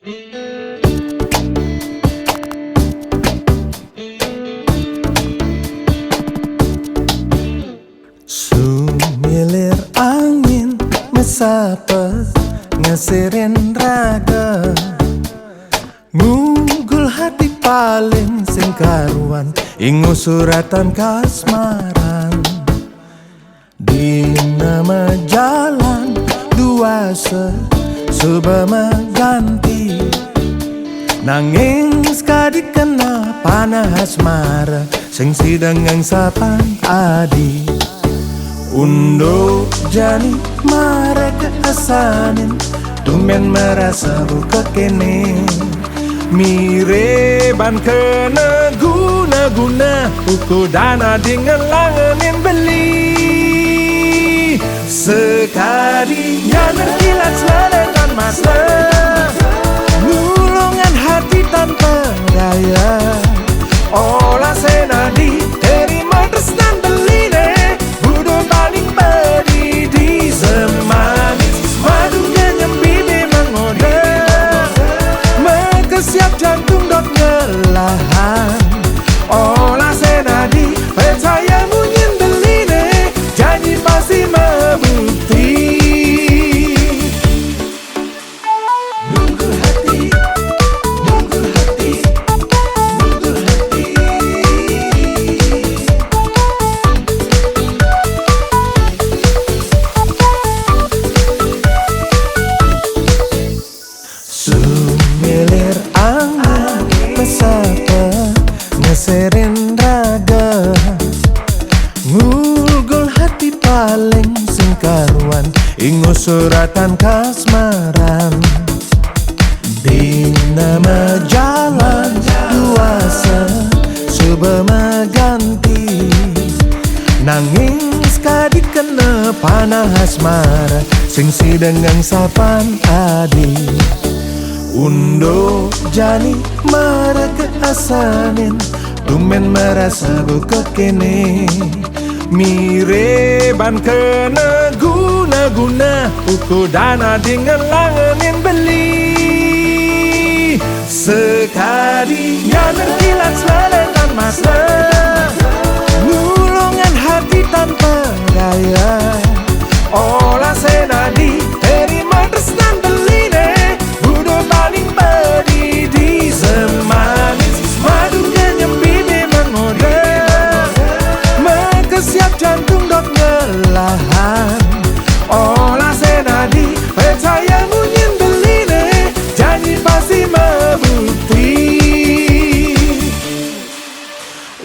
Sumilir angin mesapet ngesirin raga, ngugul hati paling sing karuan ingu suratan kasmaran. Di nama jalan dua sebama ganti, nanging sekadi kena panah asmara sing sidangang sapan adi. Undo jani marek asanin, tumen merasa buka kene. Mireban kena guna-guna, uku dana dengan langenin beli. Sekadinya berkilat selekan masa, ngulungan hati tanpa daya. Olah senadi terima tresnan beline, budo paling pedidi semanis. Madunya nyembi memang ngode, siap jantung dot ngelahan. Olah senadi percaya munyin beline, janji pasti membukti. Nunggu hati, nunggu hati, nunggu hati. Sumilir angin pesapa ngeserin raga, ngugul hati paling singkaruan ingu suratan kasmaran. Di nama jalan dua sebama ganti, nanging sekadi kena panah asmara sing sidangang sapan adi. Undo jani marek asanin, tumen merasa buka kene. Mireban kena guna-guna, uku dana dengan langenin beli. Sekadinya berkilat selekan masa, ngulungan hati tanpa daya. Olah senadi terima tresnan beline, budo paling pedidi semanis. Madunya nyembi memang ngode, maka siap jantung dot ngelahan. Olah senadi percaya munyin beline, janji pasti membukti.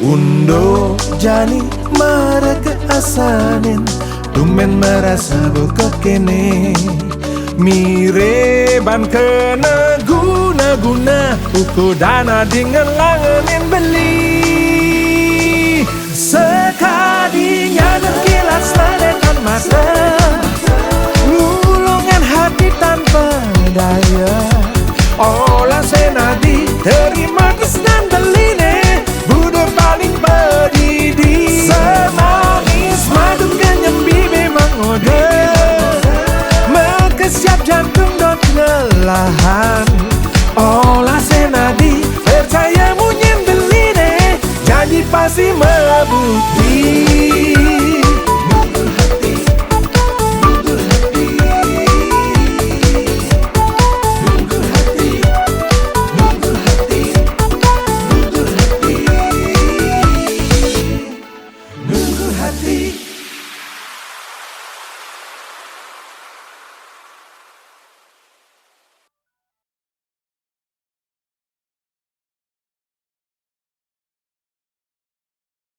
Undo jani marek asanin, tumen merasa buka kene. Mireban kena guna-guna, uku dana dengan langenin beli. Sekadinya berkilat selekan masa, ngulungan hati tanpa daya. Olah senadi terima tresnan beline, budo paling pedidi semanis. Madunya nyembi memang ngode, siap jantung dot ngelahan. Olah senadi percaya munyin beline, janji pasti membukti.